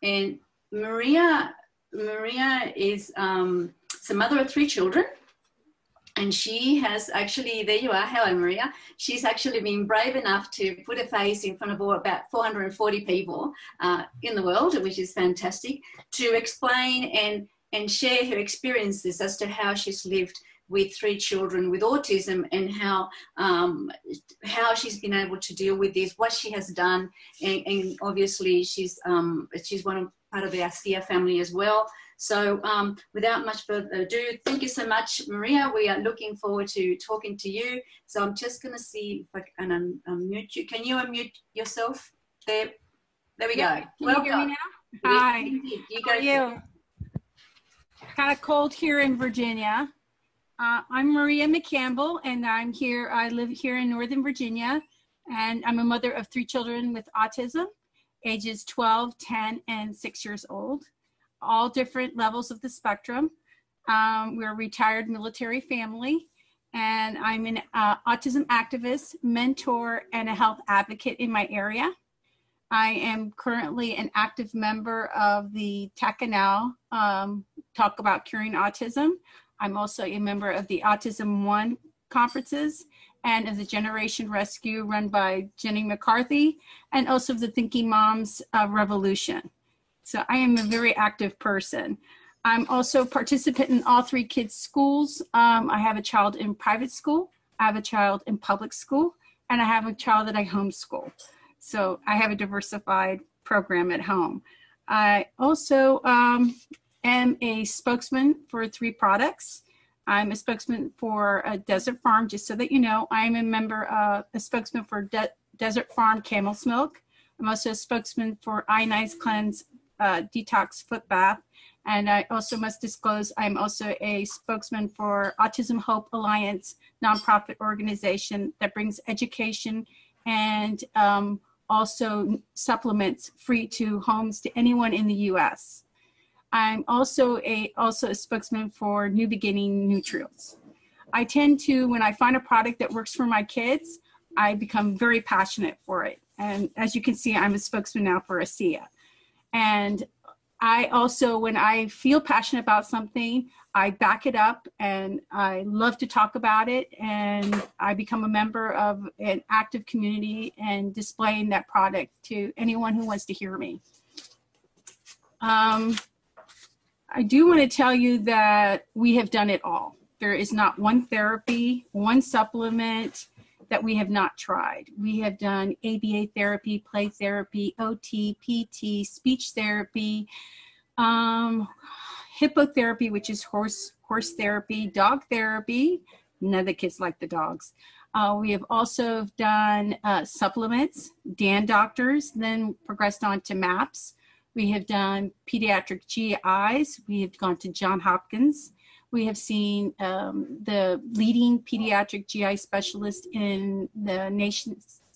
And Maria is the mother of 3 children. And she has actually, there you are, hello Maria. She's actually been brave enough to put her face in front of about 440 people in the world, which is fantastic, to explain and share her experiences as to how she's lived with 3 children with autism, and how she's been able to deal with this, what she has done, and obviously she's part of the ASEA family as well. So without much further ado, thank you so much, Maria. We are looking forward to talking to you. So I'm just going to see if I can unmute you. Can you unmute yourself? There we go. Can you hear me now? Hi. How are you? Kind of cold here in Virginia. I'm Maria McCampbell, and I live here in Northern Virginia, and I'm a mother of 3 children with autism, ages 12, 10, and 6 years old, all different levels of the spectrum. We're a retired military family, and I'm an autism activist, mentor, and a health advocate in my area. I am currently an active member of the TACANAL, Talk About Curing Autism. I'm also a member of the Autism One conferences and of the Generation Rescue run by Jenny McCarthy, and also the Thinking Moms Revolution. So I am a very active person. I'm also a participant in all 3 kids' schools. I have a child in private school, I have a child in public school, and I have a child that I homeschool. So I have a diversified program at home. I also am a spokesman for 3 products. I'm a spokesman for a Desert Farm, just so that you know. I'm a spokesman for Desert Farm Camel's Milk. I'm also a spokesman for Ionized Cleanse Detox Foot Bath. And I also must disclose, I'm also a spokesman for Autism Hope Alliance, nonprofit organization that brings education and also supplements free to homes to anyone in the U.S. I'm also a spokesman for New Beginning Nutrients. I tend to, when I find a product that works for my kids, I become very passionate for it. And as you can see, I'm a spokesman now for ASEA. And I also, when I feel passionate about something, I back it up, and I love to talk about it, and I become a member of an active community and displaying that product to anyone who wants to hear me. I do want to tell you that we have done it all. There is not one therapy, one supplement that we have not tried. We have done ABA therapy, play therapy, OT, PT, speech therapy, hippotherapy, which is horse therapy, dog therapy. None of the kids like the dogs. We have also done supplements, Dan doctors, then progressed on to MAPS. We have done pediatric GIs. We have gone to Johns Hopkins. We have seen the leading pediatric GI specialist in the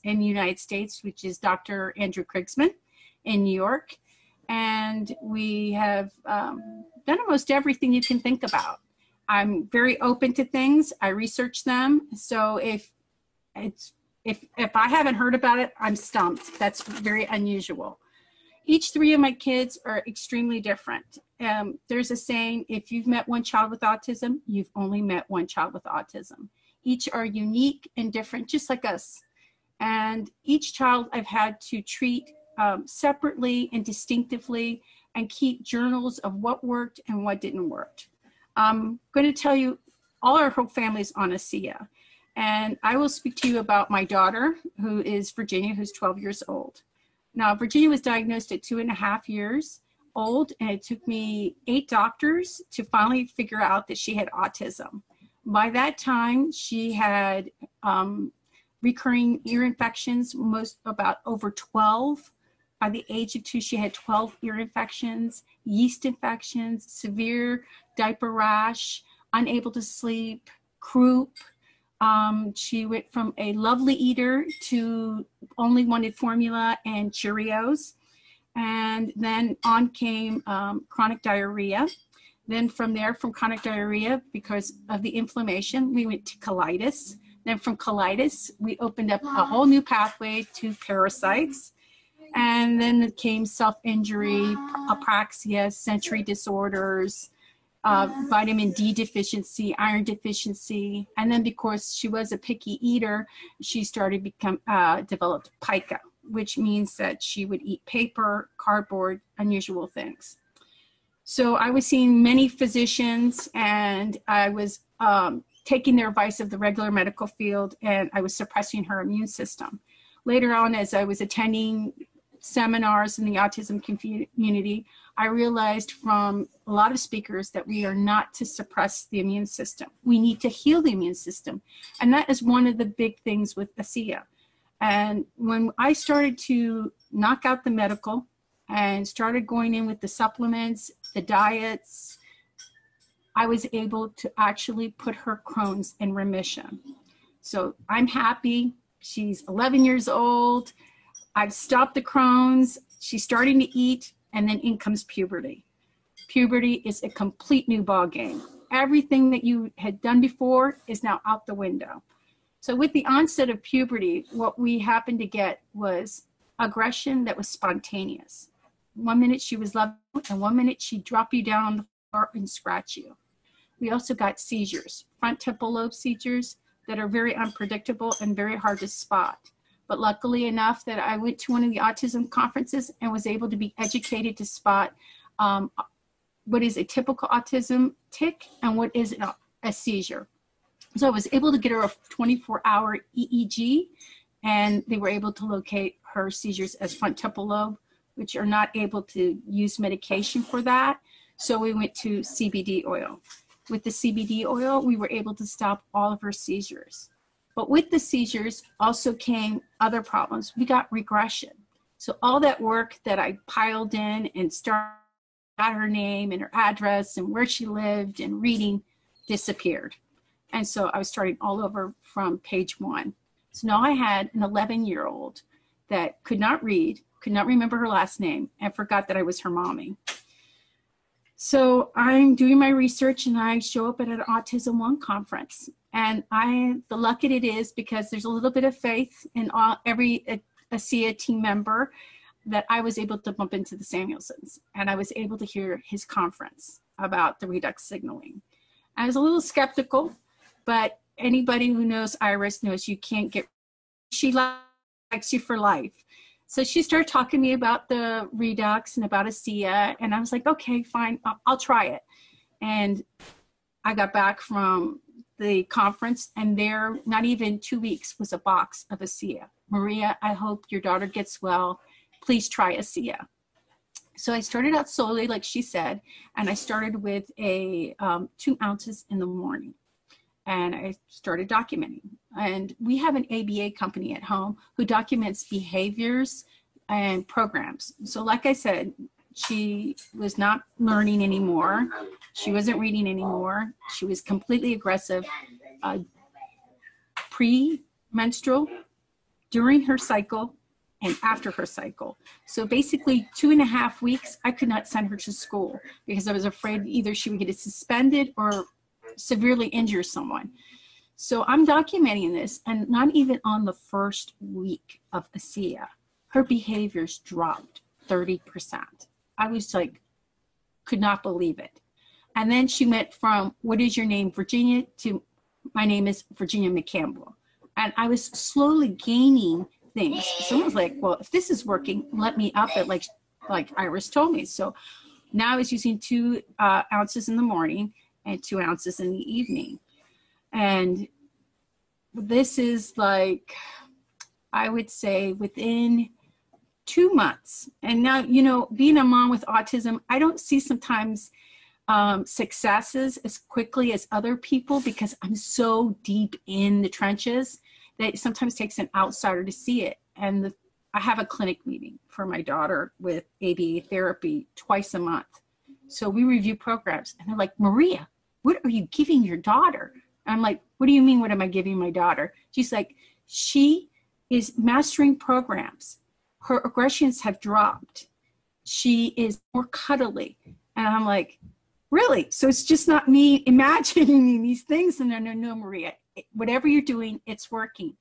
United States, which is Dr. Andrew Krigsman in New York. And we have done almost everything you can think about. I'm very open to things. I research them. So if I haven't heard about it, I'm stumped. That's very unusual. Each 3 of my kids are extremely different. There's a saying, if you've met one child with autism, you've only met one child with autism. Each are unique and different, just like us. And each child I've had to treat separately and distinctively, and keep journals of what worked and what didn't work. I'm going to tell you, all our whole family's on ASEA. And I will speak to you about my daughter, who is Virginia, who's 12 years old. Now, Virginia was diagnosed at 2.5 years old, and it took me 8 doctors to finally figure out that she had autism. By that time, she had recurring ear infections, about over 12. By the age of 2, she had 12 ear infections, yeast infections, severe diaper rash, unable to sleep, croup. She went from a lovely eater to only wanted formula and Cheerios. And then on came chronic diarrhea. Then from there, from chronic diarrhea, because of the inflammation, we went to colitis. Then from colitis, we opened up a whole new pathway to parasites. And then came self-injury, apraxia, sensory disorders, vitamin D deficiency, iron deficiency. And then because she was a picky eater, she started developed pica, which means that she would eat paper, cardboard, unusual things. So I was seeing many physicians, and I was taking their advice of the regular medical field, and I was suppressing her immune system. Later on, as I was attending seminars in the autism community, I realized from a lot of speakers that we are not to suppress the immune system. We need to heal the immune system. And that is one of the big things with ASEA. And when I started to knock out the medical and started going in with the supplements, the diets, I was able to actually put her Crohn's in remission. So I'm happy. She's 11 years old. I've stopped the Crohn's. She's starting to eat, and then in comes puberty. Puberty is a complete new ball game. Everything that you had done before is now out the window. So with the onset of puberty, what we happened to get was aggression that was spontaneous. 1 minute she was loving, and 1 minute she'd drop you down on the floor and scratch you. We also got seizures, front temporal lobe seizures that are very unpredictable and very hard to spot. But luckily enough that I went to one of the autism conferences and was able to be educated to spot what is a typical autism tic and what is a seizure. So I was able to get her a 24-hour EEG, and they were able to locate her seizures as front temporal lobe, which are not able to use medication for that. So we went to CBD oil. With the CBD oil, we were able to stop all of her seizures. But with the seizures also came other problems. We got regression. So all that work that I piled in and started at her name and her address and where she lived and reading disappeared. And so I was starting all over from page one. So now I had an 11-year-old that could not read, could not remember her last name, and forgot that I was her mommy. So I'm doing my research, and I show up at an Autism One conference. And the luck it is, because there's a little bit of faith in every ASEA team member, that I was able to bump into the Samuelsons, and I was able to hear his conference about the redox signaling. I was a little skeptical, but anybody who knows Iris knows you can't get, she likes you for life. So she started talking to me about the redox and about ASEA, and I was like, okay, fine, I'll try it. And I got back from the conference, and there, not even 2 weeks, was a box of ASEA. Maria, I hope your daughter gets well. Please try ASEA. So I started out slowly, like she said, and I started with 2 ounces in the morning. And I started documenting. And we have an ABA company at home who documents behaviors and programs. So like I said, she was not learning anymore. She wasn't reading anymore. She was completely aggressive, pre-menstrual, during her cycle, and after her cycle. So basically 2.5 weeks, I could not send her to school because I was afraid either she would get suspended or severely injure someone. So I'm documenting this, and not even on the first week of ASEA, her behaviors dropped 30%. I was like, could not believe it. And then she went from, what is your name, Virginia, to my name is Virginia McCampbell. And I was slowly gaining things. Someone was like, well, if this is working, let me up it like Iris told me. So now I was using 2 ounces in the morning and 2 ounces in the evening. And this is like, I would say within 2 months. And now, you know, being a mom with autism, I don't see sometimes successes as quickly as other people because I'm so deep in the trenches that it sometimes takes an outsider to see it. And I have a clinic meeting for my daughter with ABA therapy twice a month. So we review programs, and they're like, Maria, what are you giving your daughter? And I'm like, what do you mean, what am I giving my daughter? She's like, she is mastering programs. Her aggressions have dropped. She is more cuddly. And I'm like, really? So it's just not me imagining these things. And no, Maria, whatever you're doing, it's working.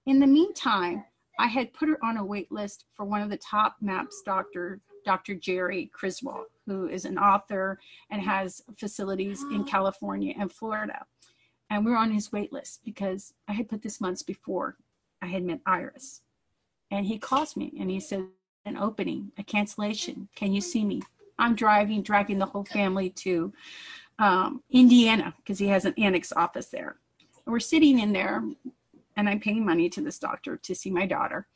In the meantime, I had put her on a wait list for one of the top MAPS doctor, Dr. Jerry Criswell, who is an author and has facilities in California and Florida. And we were on his wait list because I had put this months before I had met Iris. And he calls me and he said, an opening, a cancellation. Can you see me? I'm dragging the whole family to Indiana because he has an annex office there. And we're sitting in there and I'm paying money to this doctor to see my daughter.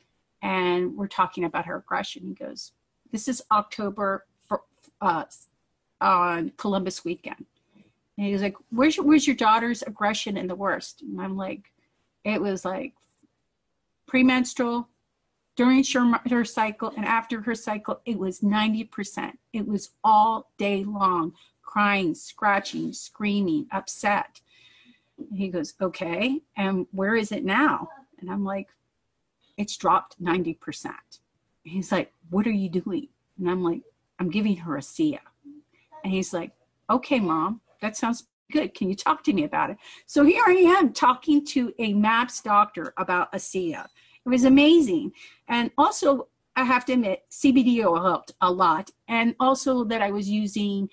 And we're talking about her aggression. He goes, this is October on Columbus weekend. And he was like, where's your daughter's aggression in the worst? And I'm like, it was like premenstrual, during her cycle, and after her cycle, it was 90%. It was all day long, crying, scratching, screaming, upset. And he goes, okay, and where is it now? And I'm like, it's dropped 90%. And he's like, what are you doing? And I'm like, I'm giving her ASEA. And he's like, okay, Mom, that sounds good. Can you talk to me about it? So here I am talking to a MAPS doctor about ASEA. It was amazing. And also, I have to admit, CBD helped a lot. And also that I was using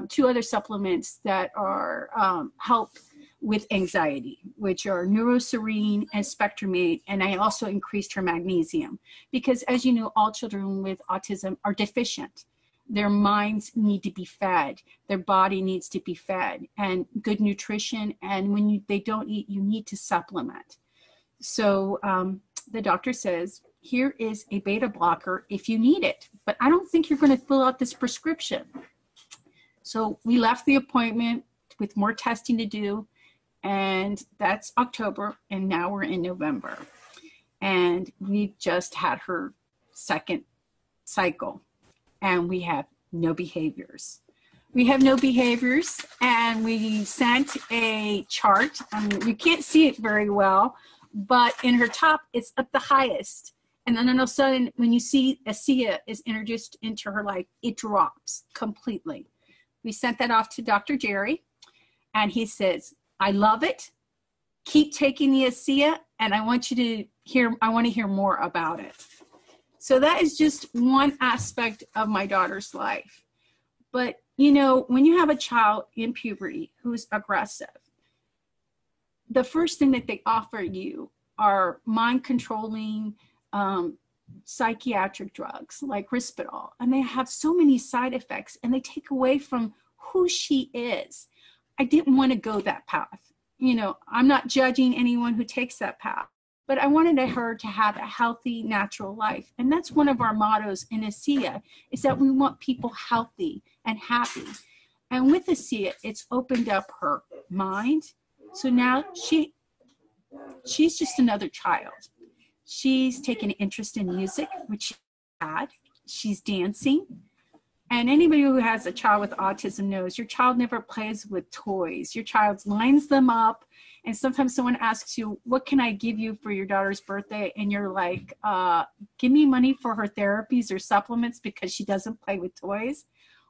2 other supplements that are help with anxiety, which are Neuroserene and Spectrumate. And I also increased her magnesium because, as you know, all children with autism are deficient. Their minds need to be fed. Their body needs to be fed, and good nutrition. And when they don't eat, you need to supplement. So the doctor says, here is a beta blocker if you need it, but I don't think you're going to fill out this prescription. So we left the appointment with more testing to do, and that's October, and now we're in November. And we just had her second cycle, and we have no behaviors. We have no behaviors, and we sent a chart. I mean, you can't see it very well, but in her top, it's at the highest. And then all of a sudden, when you see ASEA is introduced into her life, it drops completely. We sent that off to Dr. Jerry, and he says, I love it. Keep taking the ASEA, and I want you to hear more about it. So that is just one aspect of my daughter's life. But, you know, when you have a child in puberty who's aggressive, the first thing that they offer you are mind-controlling psychiatric drugs like Risperdal, and they have so many side effects, and they take away from who she is. I didn't want to go that path. You know, I'm not judging anyone who takes that path, but I wanted her to have a healthy, natural life. And that's one of our mottos in ASEA, is that we want people healthy and happy. And with ASEA, it's opened up her mind. So now she's just another child. She's taken an interest in music, which she had. She's dancing. And anybody who has a child with autism knows your child never plays with toys. Your child lines them up. And sometimes someone asks you, what can I give you for your daughter's birthday? And you're like, give me money for her therapies or supplements because she doesn't play with toys.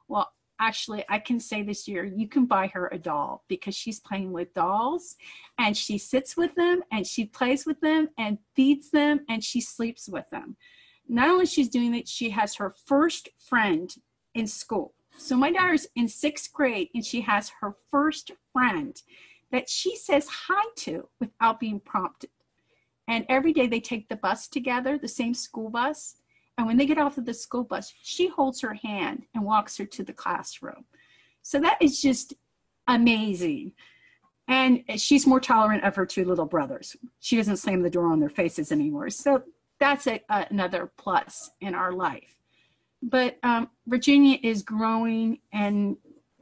Well, actually, I can say this year, you can buy her a doll because she's playing with dolls, and she sits with them, and she plays with them, and feeds them, and she sleeps with them. Not only she's doing it, she has her first friend in school. So my daughter's in 6th grade, and she has her first friend that she says hi to without being prompted. And every day they take the bus together, the same school bus. And when they get off of the school bus, she holds her hand and walks her to the classroom. So that is just amazing. And she's more tolerant of her 2 little brothers. She doesn't slam the door on their faces anymore. So that's another plus in our life. But Virginia is growing, and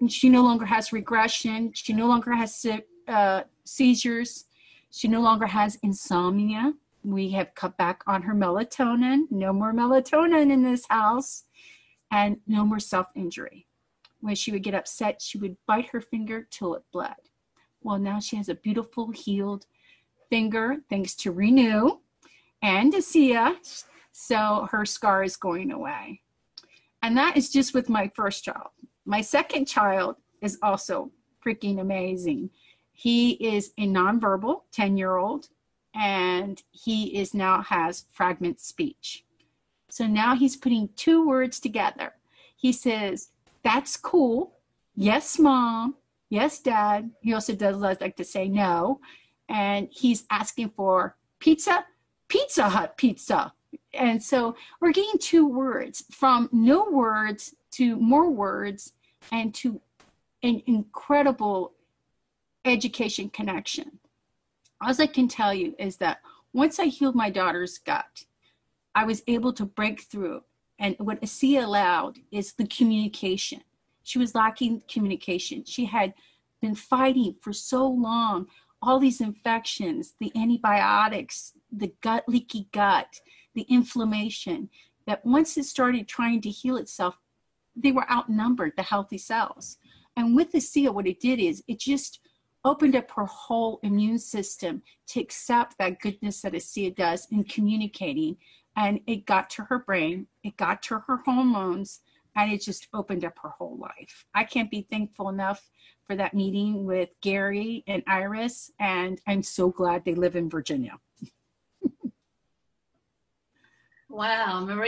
she no longer has regression. She no longer has seizures. She no longer has insomnia. We have cut back on her melatonin. No more melatonin in this house, and no more self-injury. When she would get upset, she would bite her finger till it bled. Well, now she has a beautiful healed finger thanks to Renew and ASEA. So her scar is going away. And that is just with my first child. My second child is also freaking amazing. He is a nonverbal 10-year-old. and he is now has fragment speech. So now he's putting 2 words together. He says, "That's cool. Yes, mom. Yes, dad." He also does like to say no. And he's asking for pizza, Pizza Hut pizza. And so we're getting 2 words, from no words to more words, and to an incredible education connection. All I can tell you is that once I healed my daughter's gut, I was able to break through. And what ASEA allowed is the communication. She was lacking communication. She had been fighting for so long, all these infections, the antibiotics, the leaky gut, the inflammation, that once it started trying to heal itself, they were outnumbered, the healthy cells. And with ASEA, what it did is it just opened up her whole immune system to accept that goodness that ASEA does in communicating. And it got to her brain, it got to her hormones, and it just opened up her whole life. I can't be thankful enough for that meeting with Gary and Iris, and I'm so glad they live in Virginia. Wow, Maria.